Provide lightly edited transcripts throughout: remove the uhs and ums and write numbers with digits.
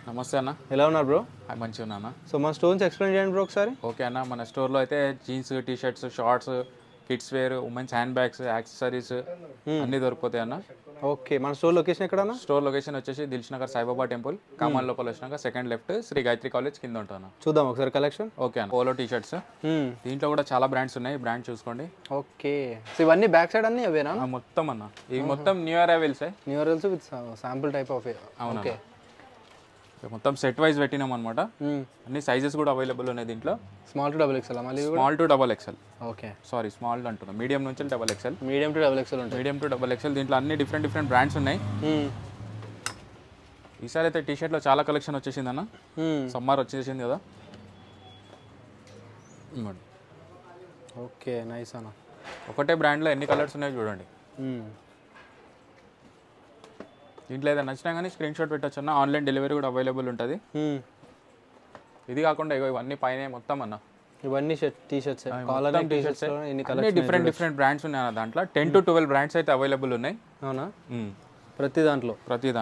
నమస్తే అన్న. ఎలా ఉన్నారు బ్రో? మంచిగా ఉన్నా అన్న. సో మన స్టోన్స్ ఎక్స్ప్లెయిన్ చేయండి బ్రో ఒకసారి. ఓకే అన్న, మన స్టోర్లో అయితే jeans, T shirts, shorts, kids wear, womens hand bags, accessories అన్నీ దొరికిపోతాయి అన్న. ఓకే, మన స్టోర్ లొకేషన్ ఎక్కడన్నా? స్టోర్ లొకేషన్ వచ్చేసి దిల్షునగర్ సాయిబాబా టెంపుల్, కామన్ లోపల వచ్చినాక second left Shri Gayatri college కింద ఉంటాను. చూద్దాం ఒకసారి కలెక్షన్. ఓకే అన్న, పోలో టీ షర్ట్స్ దీంట్లో కూడా చాలా బ్రాండ్స్ ఉన్నాయి, బ్రాండ్ చూసుకోండి. ఓకే, సో ఇవన్నీ బ్యాక్ సైడ్ అన్నీ అవేనా? మొత్తం అన్న ఇవి మొత్తం new arrivals. New arrivals with sample type of. అవునా, మొత్తం సెట్ వైజ్ పెట్టినాం అనమాట. అన్ని సైజెస్ కూడా అవైలబుల్ ఉన్నాయి దీంట్లో. స్మాల్ టు డబుల్ ఎక్స్ఎల్, మళ్ళీ small to double XL. Okay, sorry small అంటున్నా, మీడియం నుంచి double XL. Medium to double XL ఉంటాయి. మీడియం టు డబుల్ ఎక్స్ఎల్ దీంట్లో అన్ని డిఫరెంట్ బ్రాండ్స్ ఉన్నాయి. ఈసారి అయితే టీ షర్ట్లో చాలా కలెక్షన్ వచ్చేసింది అన్న. సమ్మర్ వచ్చేసింది కదా. ఓకే, నైస్ అన్న. ఒకటే బ్రాండ్లో ఎన్ని కలర్స్ ఉన్నాయో చూడండి. దీంట్లో ఏదైనా నచ్చినా కానీ స్క్రీన్ షాట్ పెట్టచ్చు అన్న. ఆన్లైన్ డెలివరీ కూడా అవైలబుల్ ఉంటుంది. ఇది కాకుండా ఇవన్నీ పైన మొత్తం అన్న ఇవన్నీ టీ షర్ట్స్, అన్ని డిఫరెంట్ బ్రాండ్స్ ఉన్నాయి అన్న. దాంట్లో 10 to 12 బ్రాండ్స్ అయితే అవైలబుల్ ఉన్నాయి. అవునా, ప్రతి దాంట్లో.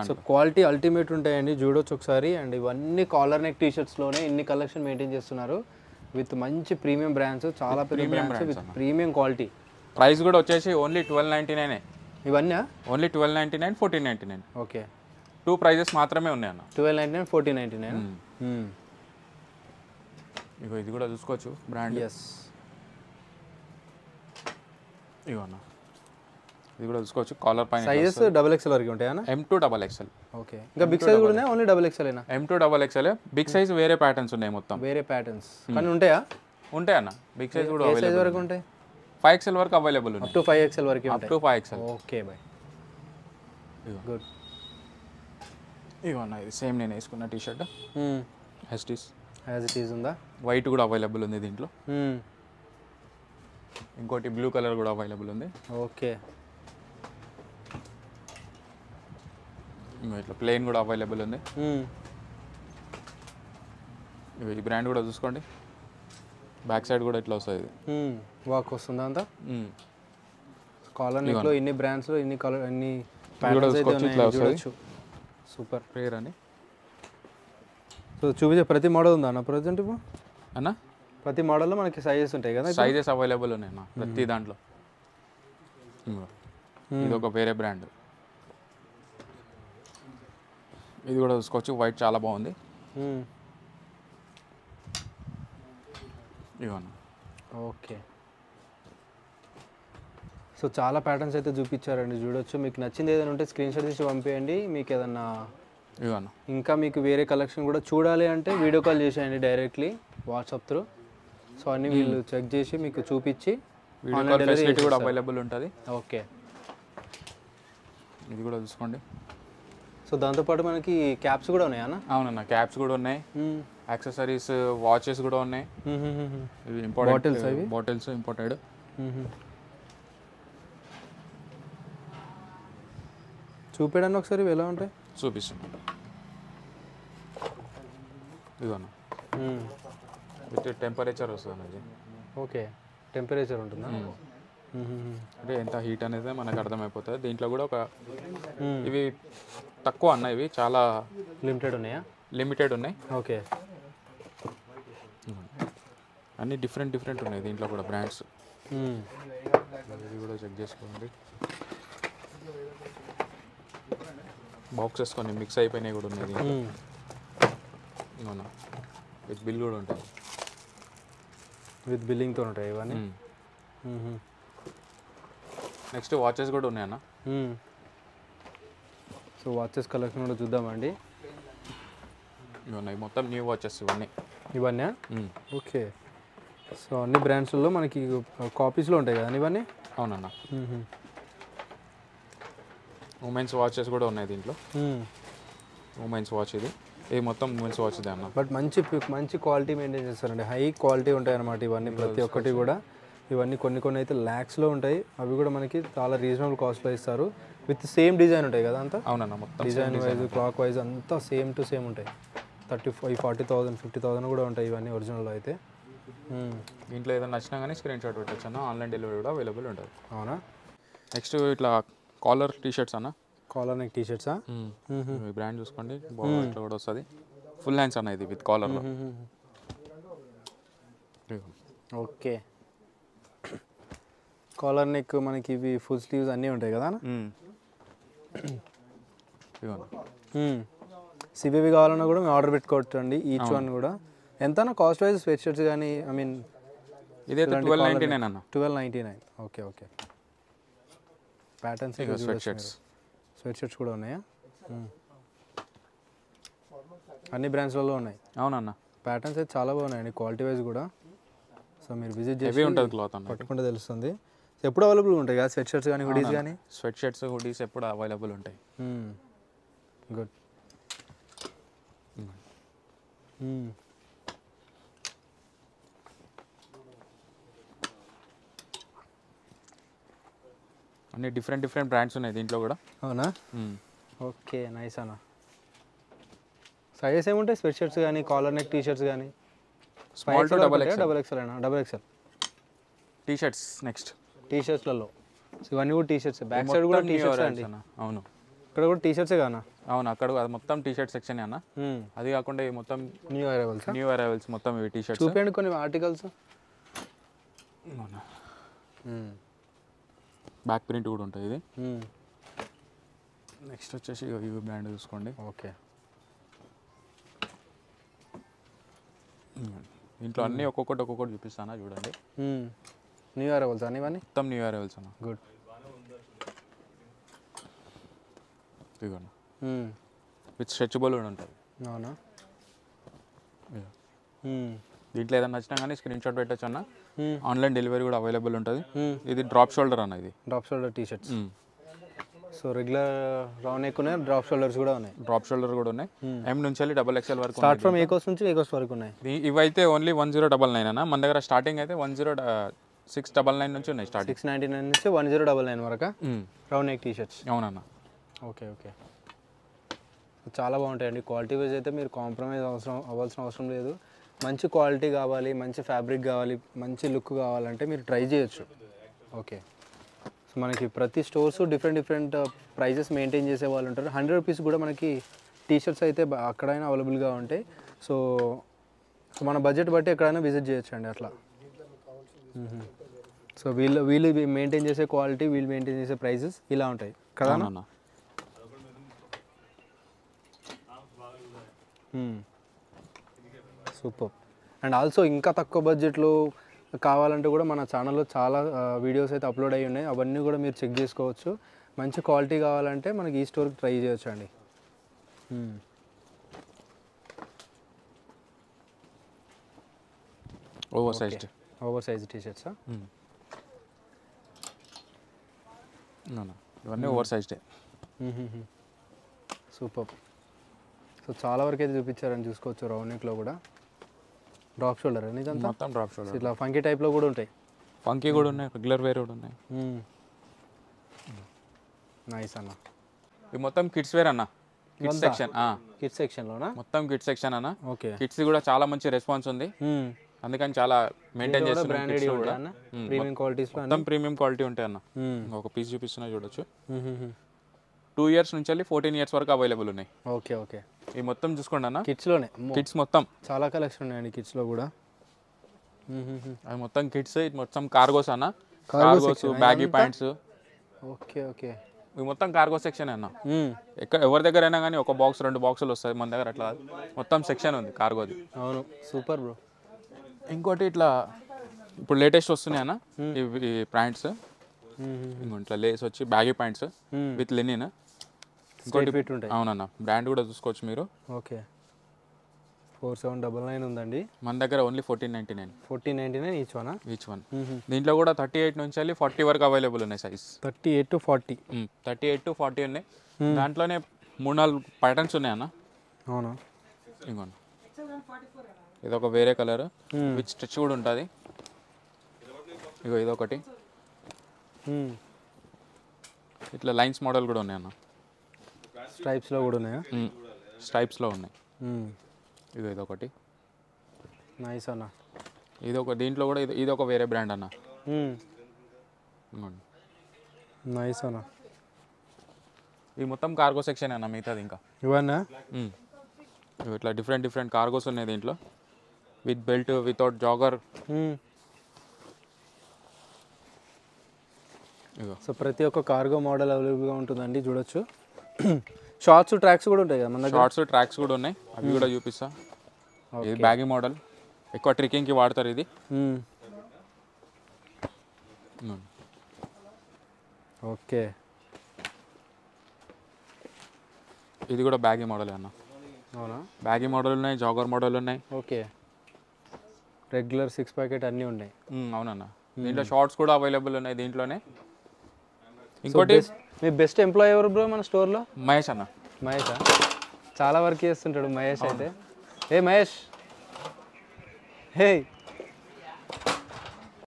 సో క్వాలిటీ అల్టిమేట్ ఉంటాయండి, చూడొచ్చు ఒకసారి. అండ్ ఇవన్నీ కాలర్ నెక్ టీ షర్ట్స్లోనే ఇన్ని కలెక్షన్ మెయింటైన్ చేస్తున్నారు విత్ మంచి ప్రీమియం బ్రాండ్స్, చాలా పెద్ద brands with premium quality. Price కూడా వచ్చేసి ఓన్లీ 1299. ఇవన్నీ ఓన్లీ 1299, 1499. ఓకే, 2 ప్రైజెస్ మాత్రమే ఉన్నాయి అన్న. 1299, 1499. ఇగో ఇది కూడా చూసుకోవచ్చు బ్రాండ్. ఎస్, ఇగో అన్న ఇది కూడా చూసుకోవచ్చు. కాలర్ పైన సైజెస్ డబుల్ ఎక్స్ఎల్ వరకు ఉంటాయి అన్న. M to double XL. Okay, ఇంకా బిగ్ సైజ్ కూడా ఉన్నాయి, ఓన్లీ డబుల్ ఎక్స్ఎల్ అయినా? M to double XL. Big size వేరే ప్యాటర్న్స్ ఉన్నాయి మొత్తం. వేరే ప్యాటర్న్స్ కానీ ఉంటాయా? ఉంటాయి అన్న. బిగ్ సైజ్ కూడా సైజ్ వరకు ఉంటాయి. 5XL వరకు అవైలబుల్ ఉన్నాయి. అప్ టు 5XL వరకు up to 5XL. Okay bye, good. ఇగో అన్న ఇది సేమ్ నేను వేసుకున్న T shirt as it is ఉందా? వైట్ కూడా అవైలబుల్ ఉంది దీంట్లో. ఇంకోటి బ్లూ కలర్ కూడా అవైలబుల్ ఉంది. ఓకే, ఇట్లా ప్లెయిన్ కూడా అవైలబుల్ ఉంది. ఈ బ్రాండ్ కూడా చూసుకోండి. బ్యాక్ సైడ్ కూడా ఇట్లా వస్తుంది. వాక్ వస్తుందా అంతా? కాలర్ నెక్లో ఇన్ని బ్రాండ్స్లో ఇన్ని కలర్ ఇన్ని ప్యాటర్న్స్ చూడొచ్చు. సూపర్ రేర్ అని. సో చూపించే ప్రతి మోడల్ ఉందా అన్న ప్రజెంట్ ఇప్పుడు అన్న? ప్రతి మోడల్లో మనకి సైజెస్ ఉంటాయి కదా? సైజెస్ అవైలబుల్ ఉన్నాయి అన్న ప్రతి దాంట్లో. ఇది ఒక వేరే బ్రాండ్. ఇది కూడా చూసుకోవచ్చు. వైట్ చాలా బాగుంది. ఇవన్న. ఓకే, సో చాలా ప్యాటర్న్స్ అయితే చూపించారండి, చూడొచ్చు. మీకు నచ్చింది ఏదైనా ఉంటే స్క్రీన్ షాట్ తీసి పంపేయండి. మీకు ఏదన్నా ఇవన్న ఇంకా మీకు వేరే కలెక్షన్ కూడా చూడాలి అంటే వీడియో కాల్ చేసేయండి డైరెక్ట్లీ వాట్సాప్ త్రూ. సో అన్నీ వీళ్ళు చెక్ చేసి మీకు చూపించి ఫెసిలిటీ కూడా అవైలబుల్ ఉంటుంది. ఓకే, ఇది కూడా చూసుకోండి. సో దాంతోపాటు మనకి క్యాప్స్ కూడా ఉన్నాయా అన్న? అవునన్న, క్యాప్స్ కూడా ఉన్నాయి. యాక్సెసరీస్, వాచెస్ కూడా ఉన్నాయి. ఇవి ఇంపార్టెంట్ బాటిల్స్ ఇంపార్టెంట్. చూపించండి ఒకసారి ఎలా ఉంటాయి. చూపిస్తున్నాను. ఇదన్న విత్ టెంపరేచర్ వస్తుంది అది. ఓకే, టెంపరేచర్ ఉంటుందా? అంటే ఎంత హీట్ అనేది మనకు అర్థమైపోతుంది. దీంట్లో కూడా ఒక ఇవి తక్కువ అన్న, ఇవి చాలా లిమిటెడ్ ఉన్నాయా? లిమిటెడ్ ఉన్నాయి. ఓకే, అన్నీ డిఫరెంట్ ఉన్నాయి దీంట్లో కూడా బ్రాండ్స్. ఇది కూడా చెక్ చేసుకోండి. బాక్సెస్ కొన్ని మిక్స్ అయిపోయినాయి కూడా ఉన్నాయి దీంట్లో. అవునా, విత్ బిల్ కూడా ఉంటుంది. విత్ బిల్లింగ్తో ఉంటాయి ఇవన్నీ. నెక్స్ట్ వాచెస్ కూడా ఉన్నాయన్న. సో వాచెస్ కలెక్షన్ కూడా చూద్దామండి. ఇవన్నీ మొత్తం న్యూ వాచెస్ ఇవన్నీ. ఓకే, సో అన్ని బ్రాండ్స్లో మనకి కాపీస్లో ఉంటాయి కదా ఇవన్నీ? అవునన్న. ఉమెన్స్ వాచెస్ కూడా ఉన్నాయి దీంట్లో. ఉమెన్స్ వాచ్ ఇది మొత్తం ఉమెన్స్ వాచ్ ఇది అన్న. బట్ మంచి క్వాలిటీ మెయింటైన్ చేస్తారండి, హై క్వాలిటీ ఉంటాయి అన్నమాట ఇవన్నీ. ప్రతి ఒక్కటి కూడా ఇవన్నీ కొన్ని అయితే ల్యాక్స్లో ఉంటాయి. అవి కూడా మనకి చాలా రీజనబుల్ కాస్ట్లో ఇస్తారు. విత్ సేమ్ డిజైన్ ఉంటాయి కదా అంతా? అవునన్న, మొత్తం డిజైన్ వైజ్ క్లాక్ వైజ్ అంతా సేమ్ టు సేమ్ ఉంటాయి. 35,000, 40,000, 50,000 కూడా ఉంటాయి ఇవన్నీ ఒరిజినల్లో అయితే. దీంట్లో ఏదైనా నచ్చినా కానీ స్క్రీన్ షాట్ పెట్టచ్చు అన్న. ఆన్లైన్ డెలివరీ కూడా అవైలబుల్ ఉంటుంది. అవునా? నెక్స్ట్ ఇట్లా కాలర్ టీ షర్ట్స్ అన్న. కాలర్ నెక్ టీ షర్ట్సా? బ్రాండ్ చూసుకోండి, ఇట్లా కూడా వస్తుంది. ఫుల్ హ్యాండ్స్ అన్న ఇది with collar. Okay, collar neck మనకి ఇవి ఫుల్ స్లీవ్స్ అన్నీ ఉంటాయి కదా. సిబివి కావాలన్నా కూడా మేము ఆర్డర్ పెట్టుకోవచ్చు అండి. ఈచ్ వన్ కూడా ఎంత కాస్ట్ వైజ్ స్వెట్ షర్ట్స్ కానీ ఐ మీన్ ఇదైతే 1299 అన్న. 1299. Okay okay. Patterns sweat shirts కూడా ఉన్నాయా? అన్ని బ్రాండ్స్లలో ఉన్నాయి. అవునన్న. ప్యాటర్న్స్ అయితే చాలా బాగున్నాయండి, క్వాలిటీ వైజ్ కూడా. సో మీరు విజిట్ చేసి ఉంటుంది క్లాత్ అన్న, పట్టుకుంటే తెలుస్తుంది. ఎప్పుడు అవైలబుల్ ఉంటాయి కదా స్వెట్ షర్ట్స్ కానీ హుడీస్ కానీ? స్వెట్ షర్ట్స్ హుడీస్ ఎప్పుడు అవైలబుల్ ఉంటాయి. గుడ్. అన్ని డిఫరెంట్ బ్రాండ్స్ ఉన్నాయి దీంట్లో కూడా. అవునా? ఓకే, నైస్ అన్న. సైజెస్ ఏముంటాయి స్వెట్ షర్ట్స్ కానీ కాలర్ నెక్ టీ షర్ట్స్ కానీ? Small to double XL. Double XL అయినా? Double XL T shirts. Next T షర్ట్స్లలో ఇవన్నీ కూడా టీ షర్ట్స్. బ్యాక్ సైడ్ కూడా టీ షర్ట్స్ అండి. అవును, ఇక్కడ కూడా టీ షర్ట్సే కానా? అవును, అక్కడ అది మొత్తం టీ షర్ట్ సెక్షన్ అన్న. అది కాకుండా ఇవి మొత్తం న్యూ అరైవల్స్ మొత్తం ఇవి టీ షర్ట్స్. చూపండి కొన్ని ఆర్టికల్స్. బ్యాక్ ప్రింట్ కూడా ఉంటుంది ఇది. నెక్స్ట్ వచ్చేసి ఇవి బ్రాండ్ చూసుకోండి. ఓకే, ఇంట్లో అన్నీ ఒక్కొక్కటి చూపిస్తానా చూడండి. న్యూ అరైవల్స్ అన్ని ఇవన్నీ మొత్తం న్యూ అరైవల్స్ అన్న. గుడ్. ఇదిగోండి విత్ స్ట్రెచబుల్ కూడా ఉంటుంది. అవునా? దీంట్లో ఏదైనా నచ్చినా కానీ స్క్రీన్ షాట్ పెట్టచ్చు అన్న. ఆన్లైన్ డెలివరీ కూడా అవైలబుల్ ఉంటుంది. ఇది డ్రాప్ షోల్డర్ అన్న. ఇది drop shoulder T shirts. So regular round neck ఉన్నాయి, డ్రాప్ షోల్డర్స్ కూడా ఉన్నాయి. డ్రాప్ షోల్డర్ కూడా ఉన్నాయి. M నుంచి వెళ్ళి XXL వరకు. స్టార్ట్ ఫ్రమ్ ఏ కాస్ట్ నుంచి ఏ కాస్ట్ వరకు ఉన్నాయి? ఇవైతే ఓన్లీ 1099 అన్న. మన దగ్గర స్టార్టింగ్ అయితే 10699 నుంచి ఉన్నాయి. స్టార్టింగ్ 699 నుంచి 1099 వరకు రౌండ్ నెక్ టీ షర్ట్స్. అవునన్న. ఓకే ఓకే, చాలా బాగుంటాయండి. క్వాలిటీ వైజ్ అయితే మీరు కాంప్రమైజ్ అవ్వాల్సిన అవసరం లేదు. మంచి క్వాలిటీ కావాలి, మంచి ఫ్యాబ్రిక్ కావాలి, మంచి లుక్ కావాలంటే మీరు ట్రై చేయొచ్చు. ఓకే, సో మనకి ప్రతి స్టోర్స్ డిఫరెంట్ ప్రైజెస్ మెయింటైన్ చేసే వాళ్ళు ఉంటారు. 100 రూపీస్ కూడా మనకి టీ షర్ట్స్ అయితే అక్కడైనా అవైలబుల్గా ఉంటాయి. సో మన బడ్జెట్ బట్టి ఎక్కడైనా విజిట్ చేయొచ్చు అండి అట్లా. సో వీళ్ళు మెయింటైన్ చేసే క్వాలిటీ, వీళ్ళు మెయింటైన్ చేసే ప్రైజెస్ ఇలా ఉంటాయి కదా. సూపర్. అండ్ ఆల్సో ఇంకా తక్కువ బడ్జెట్లో కావాలంటే కూడా మన ఛానల్లో చాలా వీడియోస్ అయితే అప్లోడ్ అయ్యి ఉన్నాయి. అవన్నీ కూడా మీరు చెక్ చేసుకోవచ్చు. మంచి క్వాలిటీ కావాలంటే మనకి ఈ స్టోర్కి ట్రై చేయొచ్చు అండి. ఓవర్ సైజ్ టీ షర్ట్సా? ఇవన్నీ ఓవర్ సైజ్డే. సూపర్. సో చాలా వరకు అయితే చూపించారని చూసుకోవచ్చు. రౌండ్ నెక్లో కూడా డ్రాప్ షోల్డర్ అని ఇదంతా మొత్తం డ్రాప్ షోల్డర్. ఇట్లా ఫంకీ టైప్లో కూడా ఉంటాయి. ఫంకీ కూడా ఉన్నాయి, రెగ్యులర్ వేర్ కూడా ఉన్నాయి. నైస్ అన్న. ఇది మొత్తం కిడ్స్ వేర్ అన్న. Kids section. కిడ్స్ సెక్షన్లోనా? మొత్తం కిడ్స్ సెక్షన్ అన్న. ఓకే, కిడ్స్ కూడా చాలా మంచి రెస్పాన్స్ ఉంది. అందుకని చాలా మెయింటైన్ చేస్తున్నారు. బ్రాండెడ్ కూడా ప్రీమియం క్వాలిటీస్లో మొత్తం ప్రీమియం క్వాలిటీ ఉంటాయి అన్న. ఒక పీస్ చూపిస్తున్నా చూడొచ్చు. 2 years నుంచి వెళ్ళి 14 years వరకు అవైలబుల్ ఉన్నాయి. ఓకే ఓకే, ఈ మొత్తం చూసుకోండి అన్న. కిడ్స్లోనే కిడ్స్ మొత్తం చాలా కలెక్షన్ ఉన్నాయండి కిడ్స్లో కూడా. అవి మొత్తం కిడ్స్. ఇది మొత్తం కార్గోస్ అన్న. Cargos, baggy pants. Okay okay, ఇవి మొత్తం కార్గో సెక్షన్ అన్న. ఎవరి దగ్గర అయినా కానీ 1 box 2 boxలు వస్తాయి. మన దగ్గర అట్లా మొత్తం సెక్షన్ ఉంది కార్గోది. అవును, సూపర్ బ్రో. ఇంకోటి ఇట్లా ఇప్పుడు లేటెస్ట్ వస్తున్నాయి అన్న ఇవి ప్యాంట్స్. ఇట్లా లేస్ వచ్చి బ్యాగీ ప్యాంట్స్ విత్ లెనిన్. ఇంకోటి అవునన్న, బ్రాండ్ కూడా చూసుకోవచ్చు మీరు. ఓకే, 4799 ఉందండి మన దగ్గర. Only 1499 each one. దీంట్లో కూడా 38 నుంచి వెళ్ళి 40 వరకు అవైలబుల్ ఉన్నాయి సైజ్. 38 to 40. 38 to 40 ఉన్నాయి. దాంట్లోనే 3-4 ప్యాటర్న్స్ ఉన్నాయి అన్న. అవునా? ఇంకోండి, ఇది ఒక వేరే కలర్ విత్ స్టిచ్ కూడా ఉంటుంది. ఇగో ఇదొకటి. ఇట్లా లైన్స్ మోడల్ కూడా ఉన్నాయి అన్న. స్ట్రైప్స్లో కూడా ఉన్నాయా? స్ట్రైప్స్లో ఉన్నాయి. ఇదో ఇదొకటి. నైస్ అన్న. దీంట్లో కూడా ఇది ఒక వేరే బ్రాండ్ అన్న. నైస్ అన్న. ఇది మొత్తం కార్గో సెక్షన్ అన్న. మిగతాది ఇంకా ఇవన్నా ఇట్లా డిఫరెంట్ కార్గోస్ ఉన్నాయి దీంట్లో, with belt, without jogger. Ego so ప్రతి ఒక్క కార్గో మోడల్ అవైలబుల్గా ఉంటుందండి, చూడొచ్చు. షార్ట్స్ ట్రాక్స్ కూడా ఉంటాయి కదా మన దగ్గర. షార్ట్స్ ట్రాక్స్ కూడా ఉన్నాయి, అవి కూడా చూపిస్తా. ఇది బ్యాగీ మోడల్, ఎక్కువ ట్రెక్కింగ్కి వాడతారు ఇది. ఓకే, ఇది కూడా బ్యాగీ మోడల్ అన్న. అవునా? బ్యాగీ మోడల్ ఉన్నాయి, జాగర్ మోడల్ ఉన్నాయి. ఓకే, రెగ్యులర్ 6 ప్యాకెట్ అన్నీ ఉన్నాయి. అవునన్న, దీంట్లో షార్ట్స్ కూడా అవైలబుల్ ఉన్నాయి దీంట్లోనే. ఇంకోటి మీ బెస్ట్ ఎంప్లాయీ ఎవరు బ్రో మన స్టోర్లో? మహేష్ అన్న. మహేషా? చాలా వర్క్ చేస్తుంటాడు మహేష్ అయితే. ఏ మహేష్, హే